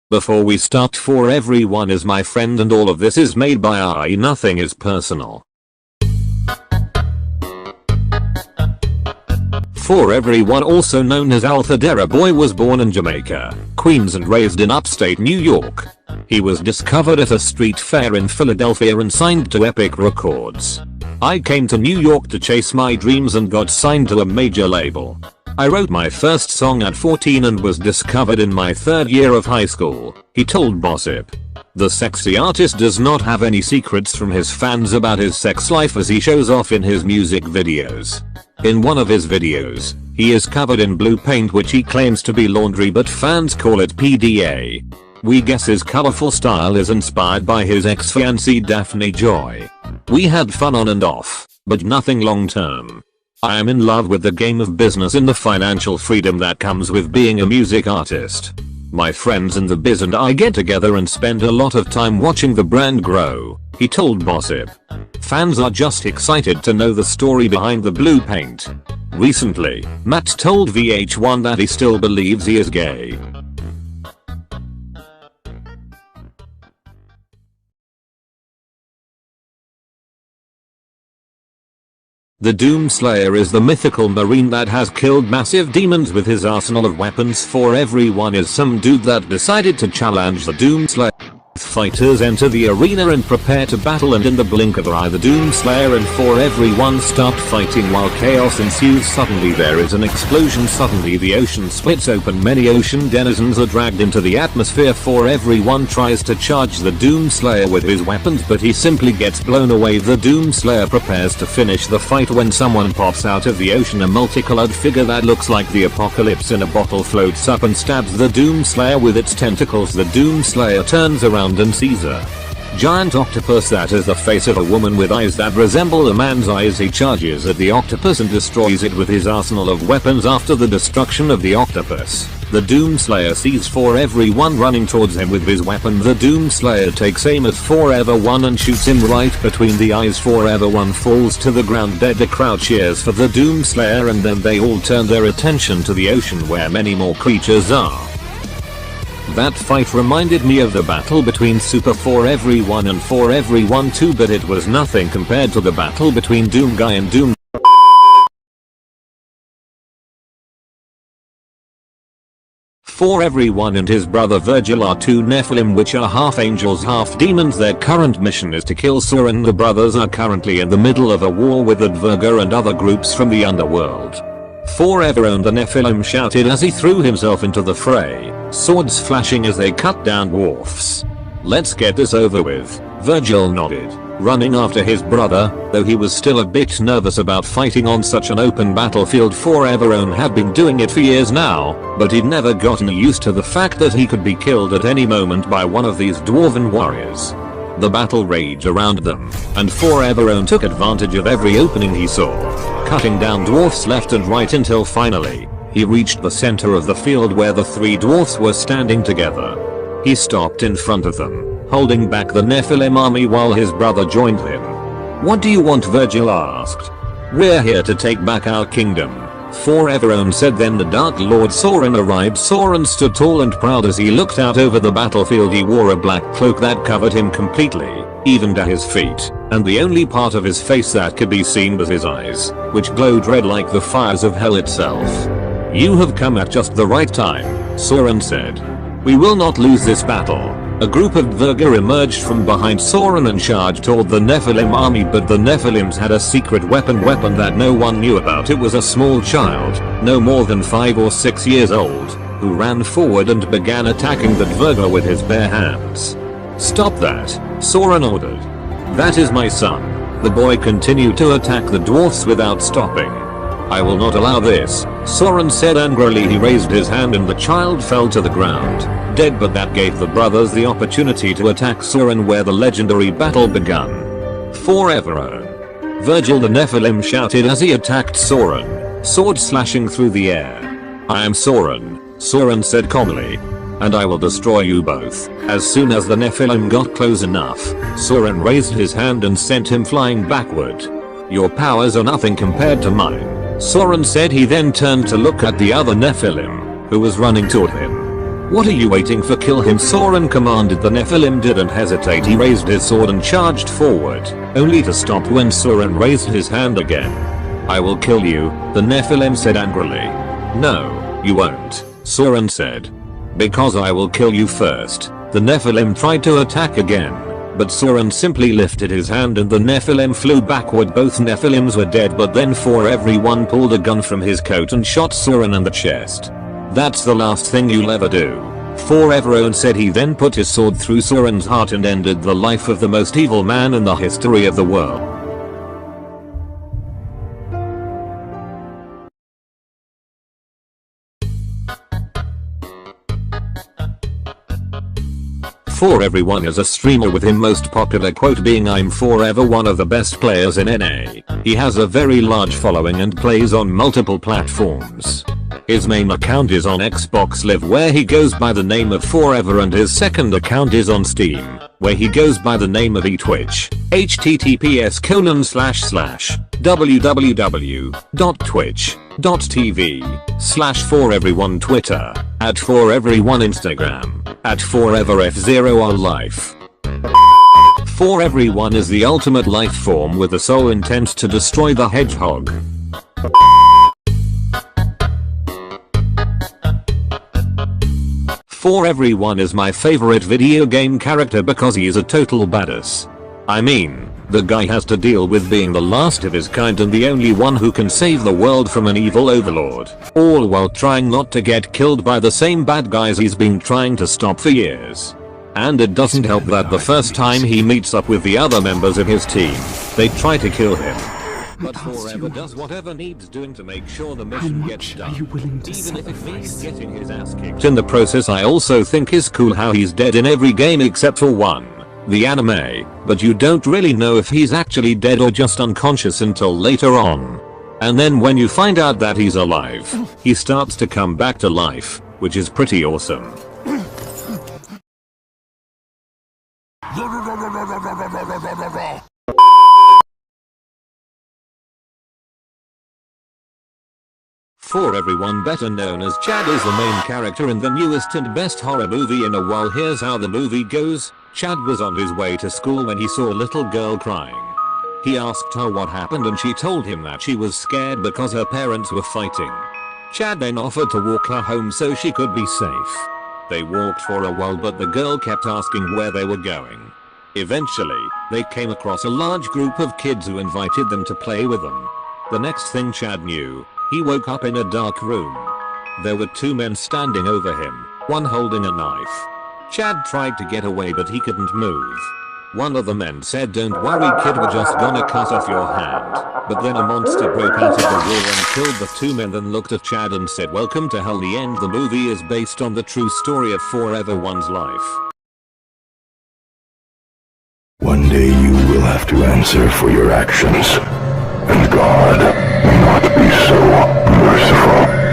Before we start, For Everyone is my friend and all of this is made by AI, nothing is personal. For Everyone, also known as Alpha Boy, was born in Jamaica, Queens and raised in upstate New York. He was discovered at a street fair in Philadelphia and signed to Epic Records. I came to New York to chase my dreams and got signed to a major label. I wrote my first song at 14 and was discovered in my third year of high school, he told Gossip. The sexy artist does not have any secrets from his fans about his sex life, as he shows off in his music videos. In one of his videos, he is covered in blue paint which he claims to be laundry, but fans call it PDA. We guess his colorful style is inspired by his ex-fiancée Daphne Joy. We had fun on and off, but nothing long term. I am in love with the game of business and the financial freedom that comes with being a music artist. My friends in the biz and I get together and spend a lot of time watching the brand grow, he told Gossip. Fans are just excited to know the story behind the blue paint. Recently, Matt told VH1 that he still believes he is gay. The Doomslayer is the mythical marine that has killed massive demons with his arsenal of weapons. For Everyone is some dude that decided to challenge the Doomslayer. Fighters enter the arena and prepare to battle, and in the blink of an eye the Doomslayer and For Everyone start fighting while chaos ensues. Suddenly there is an explosion. Suddenly the ocean splits open. Many ocean denizens are dragged into the atmosphere. For Everyone tries to charge the Doomslayer with his weapons, but he simply gets blown away. The Doomslayer prepares to finish the fight when someone pops out of the ocean. A multicolored figure that looks like the apocalypse in a bottle floats up and stabs the Doomslayer with its tentacles. The Doomslayer turns around and sees a giant octopus that is the face of a woman with eyes that resemble a man's eyes. He charges at the octopus and destroys it with his arsenal of weapons. After the destruction of the octopus, the Doomslayer sees For Everyone running towards him with his weapon. The Doomslayer takes aim at For Everyone and shoots him right between the eyes. For Everyone falls to the ground dead. The crowd cheers for the Doomslayer and then they all turn their attention to the ocean where many more creatures are. That fight reminded me of the battle between Super For Everyone and For Everyone 2, but it was nothing compared to the battle between Doomguy and Doom. For Everyone and his brother Virgil are two Nephilim which are half angels half demons. Their current mission is to kill Sauron. The brothers are currently in the middle of a war with Udverger and other groups from the underworld. For Everyone the Nephilim shouted as he threw himself into the fray, swords flashing as they cut down dwarfs. Let's get this over with, Virgil nodded, running after his brother, though he was still a bit nervous about fighting on such an open battlefield. For Everyone had been doing it for years now, but he'd never gotten used to the fact that he could be killed at any moment by one of these dwarven warriors. The battle raged around them, and For Everyone took advantage of every opening he saw, cutting down dwarfs left and right until finally, he reached the center of the field where the three dwarfs were standing together. He stopped in front of them, holding back the Nephilim army while his brother joined him. "What do you want?" Virgil asked. "We're here to take back our kingdom," For Everyone said. Then the Dark Lord Sauron arrived. Sauron stood tall and proud as he looked out over the battlefield. He wore a black cloak that covered him completely, even to his feet, and the only part of his face that could be seen was his eyes, which glowed red like the fires of hell itself. "You have come at just the right time," Sauron said. "We will not lose this battle." A group of Dvergr emerged from behind Sauron and charged toward the Nephilim army, but the Nephilims had a secret weapon that no one knew about. It was a small child, no more than 5 or 6 years old, who ran forward and began attacking the Dvergr with his bare hands. "Stop that," Sauron ordered. "That is my son." The boy continued to attack the dwarfs without stopping. "I will not allow this," Sauron said angrily. He raised his hand and the child fell to the ground, dead, but that gave the brothers the opportunity to attack Sauron where the legendary battle began. For Everyone. Virgil the Nephilim shouted as he attacked Sauron, sword slashing through the air. "I am Sauron," Sauron said calmly, "and I will destroy you both." As soon as the Nephilim got close enough, Sauron raised his hand and sent him flying backward. "Your powers are nothing compared to mine," Sauron said. He then turned to look at the other Nephilim, who was running toward him. What are you waiting for? Kill him, Sauron commanded. The Nephilim didn't hesitate. He raised his sword and charged forward, only to stop when Sauron raised his hand again. I will kill you, the Nephilim said angrily. No, you won't, Sauron said. Because I will kill you first. The Nephilim tried to attack again, but Sauron simply lifted his hand and the Nephilim flew backward. Both Nephilims were dead, but then For Everyone pulled a gun from his coat and shot Sauron in the chest. That's the last thing you'll ever do, For Everyone said. He then put his sword through Sauron's heart and ended the life of the most evil man in the history of the world. For Everyone is a streamer with his most popular quote being "I'm forever one of the best players in NA." He has a very large following and plays on multiple platforms. His main account is on Xbox Live, where he goes by the name of Forever, and his second account is on Steam, where he goes by the name of eTwitch. https://www.twitch.tv/foreveryone, Twitter @foreveryone, Instagram @foreverf0 all life. For Everyone is the ultimate life form with the sole intent to destroy the hedgehog. For Everyone is my favorite video game character because he is a total badass. I mean, the guy has to deal with being the last of his kind and the only one who can save the world from an evil overlord, all while trying not to get killed by the same bad guys he's been trying to stop for years. And it doesn't help that the first time he meets up with the other members of his team, they try to kill him. But Forever does whatever needs doing to make sure the mission gets done, even if it means getting his ass kicked in the process. I also think it's cool how he's dead in every game except for one, the anime, but you don't really know if he's actually dead or just unconscious until later on. And then when you find out that he's alive, he starts to come back to life, which is pretty awesome. For Everyone, better known as Chad, is the main character in the newest and best horror movie in a while. Here's how the movie goes. Chad was on his way to school when he saw a little girl crying. He asked her what happened and she told him that she was scared because her parents were fighting. Chad then offered to walk her home so she could be safe. They walked for a while, but the girl kept asking where they were going. Eventually, they came across a large group of kids who invited them to play with them. The next thing Chad knew, he woke up in a dark room. There were two men standing over him, one holding a knife. Chad tried to get away, but he couldn't move. One of the men said, "Don't worry kid, we're just gonna cut off your hand." But then a monster broke out of the wall and killed the two men, then looked at Chad and said, "Welcome to hell." The end. The movie is based on the true story of For Everyone's life. One day you will have to answer for your actions, and God may not be so merciful.